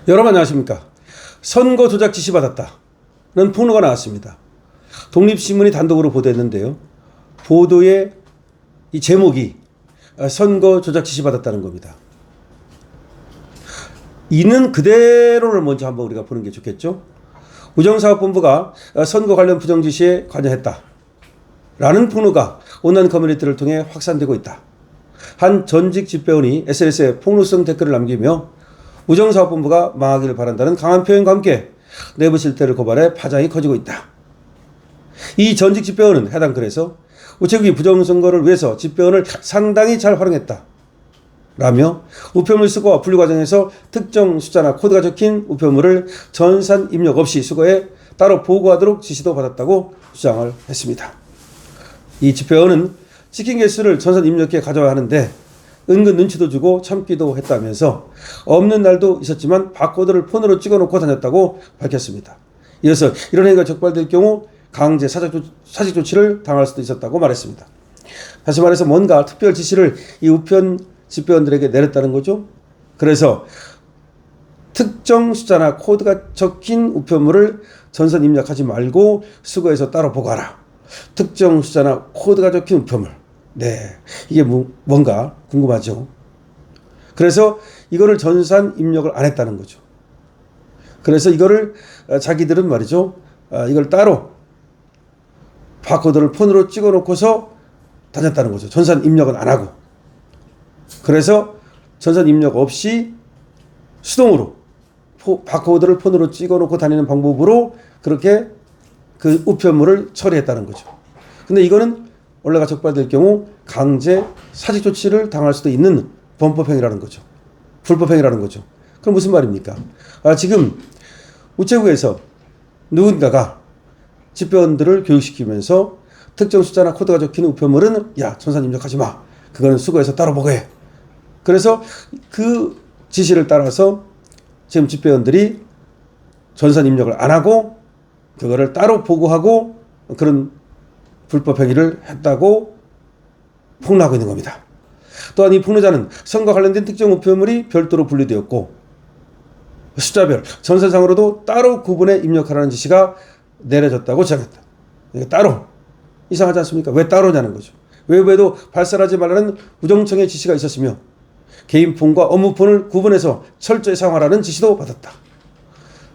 여러분 안녕하십니까. 선거 조작 지시받았다는 폭로가 나왔습니다. 독립신문이 단독으로 보도했는데요. 보도의 이 제목이 선거 조작 지시받았다는 겁니다. 있는 그대로를 먼저 한번 우리가 보는 게 좋겠죠. 우정사업본부가 선거 관련 부정지시에 관여했다 라는 폭로가 온라인 커뮤니티를 통해 확산되고 있다. 한 전직 집배원이 SNS에 폭로성 댓글을 남기며 우정사업본부가 망하기를 바란다는 강한 표현과 함께 내부 실태를 고발해 파장이 커지고 있다. 이 전직 집배원은 해당 글에서 우체국이 부정선거를 위해서 집배원을 상당히 잘 활용했다 라며 우편물 수거와 분류 과정에서 특정 숫자나 코드가 적힌 우편물을 전산 입력 없이 수거해 따로 보고하도록 지시도 받았다고 주장을 했습니다. 이 집배원은 찍힌 개수를 전산 입력해 가져와야 하는데 은근 눈치도 주고 참기도 했다면서 없는 날도 있었지만 바코드를 폰으로 찍어놓고 다녔다고 밝혔습니다. 이어서 이런 행위가 적발될 경우 강제 사직 조치를 당할 수도 있었다고 말했습니다. 다시 말해서 뭔가 특별 지시를 이 우편 집배원들에게 내렸다는 거죠. 그래서 특정 숫자나 코드가 적힌 우편물을 전산 입력하지 말고 수거해서 따로 보고하라. 특정 숫자나 코드가 적힌 우편물. 네, 이게 뭔가 궁금하죠. 그래서 이거를 전산 입력을 안 했다는 거죠. 그래서 이거를 자기들은 말이죠. 이걸 따로 바코드를 폰으로 찍어놓고서 다녔다는 거죠. 전산 입력은 안 하고. 그래서 전산 입력 없이 수동으로 바코드를 폰으로 찍어놓고 다니는 방법으로 그렇게 그 우편물을 처리했다는 거죠. 근데 이거는 원래가 적발될 경우 강제 사직 조치를 당할 수도 있는 범법행위라는 거죠. 불법행위라는 거죠. 그럼 무슨 말입니까? 지금 우체국에서 누군가가 집배원들을 교육시키면서 특정 숫자나 코드가 적힌 우편물은 야, 전산 입력하지 마. 그거는 수거해서 따로 보고해. 그래서 그 지시를 따라서 지금 집배원들이 전산 입력을 안 하고 그거를 따로 보고하고 그런 불법 행위를 했다고 폭로하고 있는 겁니다. 또한 이 폭로자는 선거 관련된 특정 우편물이 별도로 분류되었고 숫자별, 전산상으로도 따로 구분해 입력하라는 지시가 내려졌다고 주장했다. 이게 따로 이상하지 않습니까? 왜 따로냐는 거죠. 외부에도 발설하지 말라는 우정청의 지시가 있었으며 개인 폰과 업무 폰을 구분해서 철저히 사용하라는 지시도 받았다.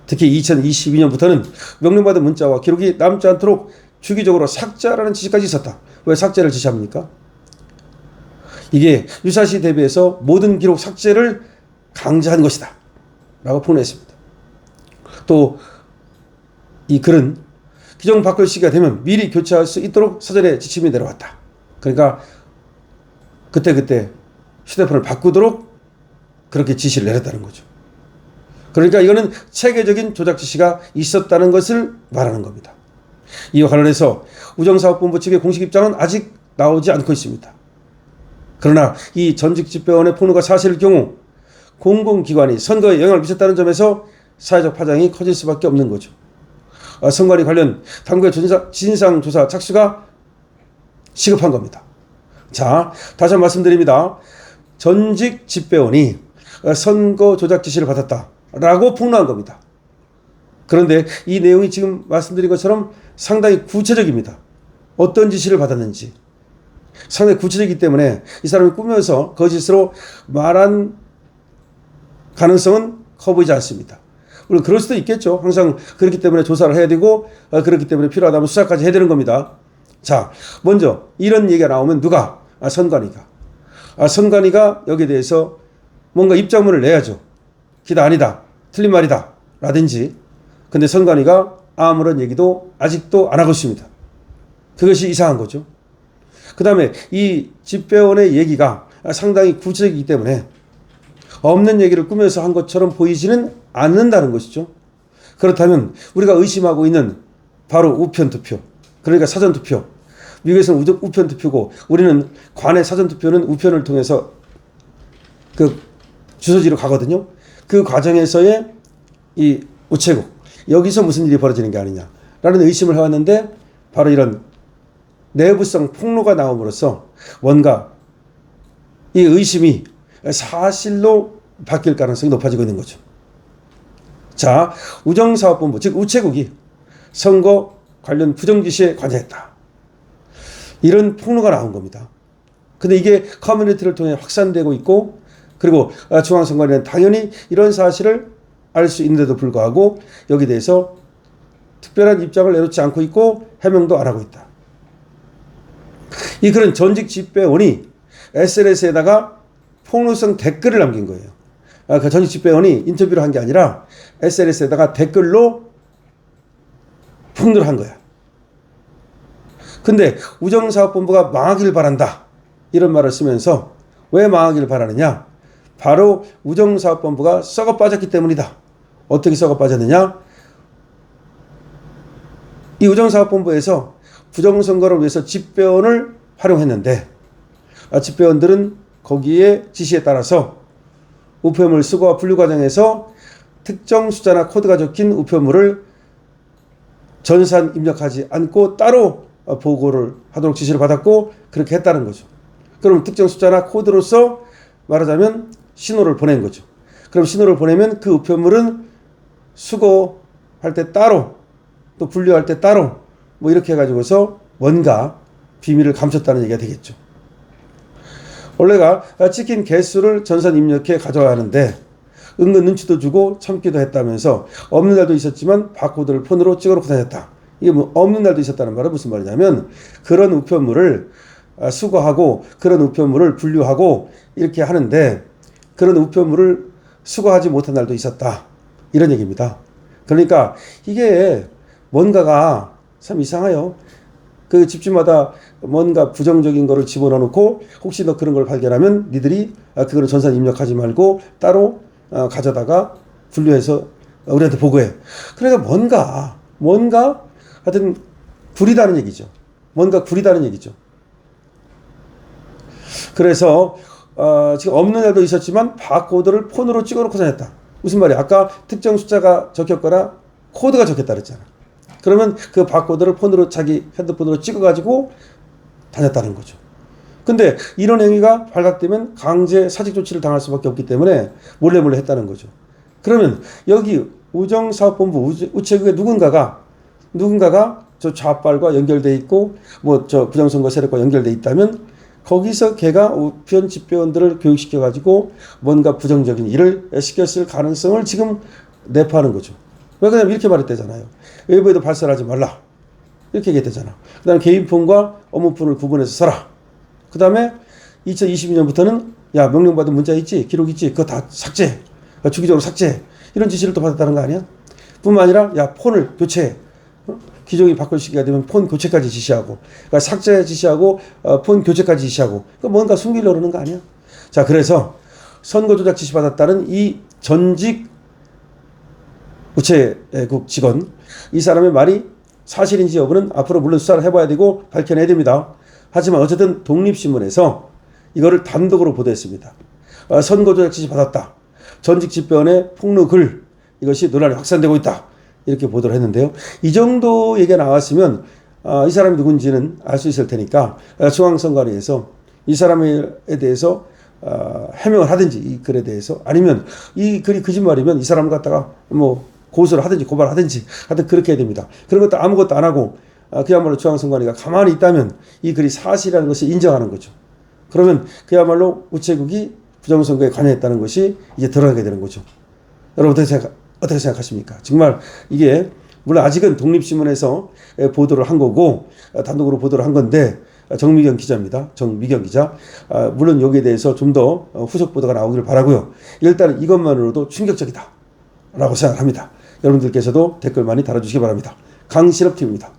특히 2022년부터는 명령받은 문자와 기록이 남지 않도록 주기적으로 삭제하라는 지시까지 있었다. 왜 삭제를 지시합니까? 이게 유사시 대비해서 모든 기록 삭제를 강제한 것이다 라고 폭로했습니다. 또 이 글은 기존 바꿀 시기가 되면 미리 교체할 수 있도록 사전에 지침이 내려왔다. 그러니까 그때그때 휴대폰을 바꾸도록 그렇게 지시를 내렸다는 거죠. 그러니까 이거는 체계적인 조작 지시가 있었다는 것을 말하는 겁니다. 이와 관련해서 우정사업본부 측의 공식 입장은 아직 나오지 않고 있습니다. 그러나 이 전직 집배원의 폭로가 사실일 경우 공공기관이 선거에 영향을 미쳤다는 점에서 사회적 파장이 커질 수밖에 없는 거죠. 선관위 관련 당국의 진상조사 착수가 시급한 겁니다. 자, 다시 한번 말씀드립니다. 전직 집배원이 선거 조작 지시를 받았다라고 폭로한 겁니다. 그런데 이 내용이 지금 말씀드린 것처럼 상당히 구체적입니다. 어떤 지시를 받았는지 상당히 구체적이기 때문에 이 사람이 꾸며서 거짓으로 말한 가능성은 커 보이지 않습니다. 물론 그럴 수도 있겠죠. 항상 그렇기 때문에 조사를 해야 되고 그렇기 때문에 필요하다면 수사까지 해야 되는 겁니다. 자, 먼저 이런 얘기가 나오면 누가? 선관위가. 선관위가 여기에 대해서 뭔가 입장문을 내야죠. 기다 아니다. 틀린 말이다. 라든지. 근데 선관위가 아무런 얘기도 아직도 안 하고 있습니다. 그것이 이상한 거죠. 그 다음에 이 집배원의 얘기가 상당히 구체적이기 때문에 없는 얘기를 꾸며서 한 것처럼 보이지는 않는다는 것이죠. 그렇다면 우리가 의심하고 있는 바로 우편투표, 그러니까 사전투표. 미국에서는 우편투표고 우리는 관내 사전투표는 우편을 통해서 그 주소지로 가거든요. 그 과정에서의 이 우체국, 여기서 무슨 일이 벌어지는 게 아니냐라는 의심을 해왔는데 바로 이런 내부성 폭로가 나옴으로써 뭔가 이 의심이 사실로 바뀔 가능성이 높아지고 있는 거죠. 자, 우정사업본부, 즉 우체국이 선거 관련 부정지시에 관여했다. 이런 폭로가 나온 겁니다. 근데 이게 커뮤니티를 통해 확산되고 있고, 그리고 중앙선관위는 당연히 이런 사실을 알 수 있는데도 불구하고 여기에 대해서 특별한 입장을 내놓지 않고 있고 해명도 안 하고 있다. 이 그런 전직 집배원이 SNS에다가 폭로성 댓글을 남긴 거예요. 그 전직 집배원이 인터뷰를 한 게 아니라 SNS에다가 댓글로 폭로를 한 거야. 근데 우정사업본부가 망하길 바란다, 이런 말을 쓰면서 왜 망하길 바라느냐? 바로 우정사업본부가 썩어 빠졌기 때문이다. 어떻게 썩어 빠졌느냐? 이 우정사업본부에서 부정선거를 위해서 집배원을 활용했는데, 집배원들은 거기에 지시에 따라서 우표물 수거와 분류 과정에서 특정 숫자나 코드가 적힌 우표물을 전산 입력하지 않고 따로 보고를 하도록 지시를 받았고, 그렇게 했다는 거죠. 그럼 특정 숫자나 코드로서 말하자면 신호를 보낸 거죠. 그럼 신호를 보내면 그 우표물은 수거할 때 따로, 또 분류할 때 따로, 뭐 이렇게 해가지고서 뭔가 비밀을 감췄다는 얘기가 되겠죠. 원래가 찍힌 개수를 전산 입력해 가져와야 하는데 은근 눈치도 주고 참기도 했다면서 없는 날도 있었지만 바코드를 폰으로 찍어놓고 다녔다. 이게 뭐 없는 날도 있었다는 말은 무슨 말이냐면, 그런 우표물을 수거하고 그런 우표물을 분류하고 이렇게 하는데 그런 우표물을 수거하지 못한 날도 있었다, 이런 얘기입니다. 그러니까 이게 뭔가가 참 이상해요. 그 집집마다 뭔가 부정적인 거를 집어넣어 놓고 혹시 너 그런 걸 발견하면 니들이 그거를 전산 입력하지 말고 따로 가져다가 분류해서 우리한테 보고해. 그러니까 뭔가 하여튼 구리다는 얘기죠. 뭔가 구리다는 얘기죠. 그래서 지금 없는 날도 있었지만 바코드를 폰으로 찍어놓고 다녔다. 무슨 말이야? 아까 특정 숫자가 적혔거나 코드가 적혔다 그랬잖아. 그러면 그 바코드를 폰으로, 자기 핸드폰으로 찍어가지고 다녔다는 거죠. 근데 이런 행위가 발각되면 강제 사직 조치를 당할 수밖에 없기 때문에 몰래 했다는 거죠. 그러면 여기 우정사업본부 우체국의 누군가가 저 좌빨과 연결돼 있고 뭐 저 부정선거 세력과 연결돼 있다면 거기서 걔가 우편 집배원들을 교육시켜가지고 뭔가 부정적인 일을 시켰을 가능성을 지금 내포하는 거죠. 왜 그러냐면 이렇게 말했대잖아요. 외부에도 발설하지 말라, 이렇게 얘기했대잖아. 그 다음에 개인폰과 업무폰을 구분해서 써라. 그 다음에 2022년부터는 야, 명령받은 문자 있지, 기록 있지, 그거 다 삭제, 주기적으로 삭제, 이런 지시를 또 받았다는 거 아니야? 뿐만 아니라 야, 폰을 교체해. 기종이 바꿀 시기가 되면 폰 교체까지 지시하고, 그러니까 삭제 지시하고 폰 교체까지 지시하고, 그러니까 뭔가 숨기려고 그러는 거 아니야? 자, 그래서 선거 조작 지시 받았다는 이 전직 우체국 직원, 이 사람의 말이 사실인지 여부는 앞으로 물론 수사를 해봐야 되고 밝혀내야 됩니다. 하지만 어쨌든 독립신문에서 이거를 단독으로 보도했습니다. 선거 조작 지시 받았다, 전직 집배원의 폭로 글, 이것이 논란이 확산되고 있다, 이렇게 보도를 했는데요. 이 정도 얘기가 나왔으면 이 사람이 누군지는 알 수 있을 테니까 중앙선관위에서 이 사람에 대해서 해명을 하든지, 이 글에 대해서, 아니면 이 글이 거짓말이면 이 사람을 갖다가 뭐 고소를 하든지 고발하든지 하여튼 그렇게 해야 됩니다. 그런 것도 아무것도 안 하고 그야말로 중앙선관위가 가만히 있다면 이 글이 사실이라는 것을 인정하는 거죠. 그러면 그야말로 우체국이 부정선거에 관여했다는 것이 이제 드러나게 되는 거죠. 여러분 어떻게 생각하십니까? 정말 이게 물론 아직은 독립신문에서 보도를 한 거고 단독으로 보도를 한 건데, 정미경 기자입니다. 정미경 기자. 물론 여기에 대해서 좀 더 후속 보도가 나오기를 바라고요. 일단 이것만으로도 충격적이다 라고 생각합니다. 여러분들께서도 댓글 많이 달아주시기 바랍니다. 강신업TV입니다.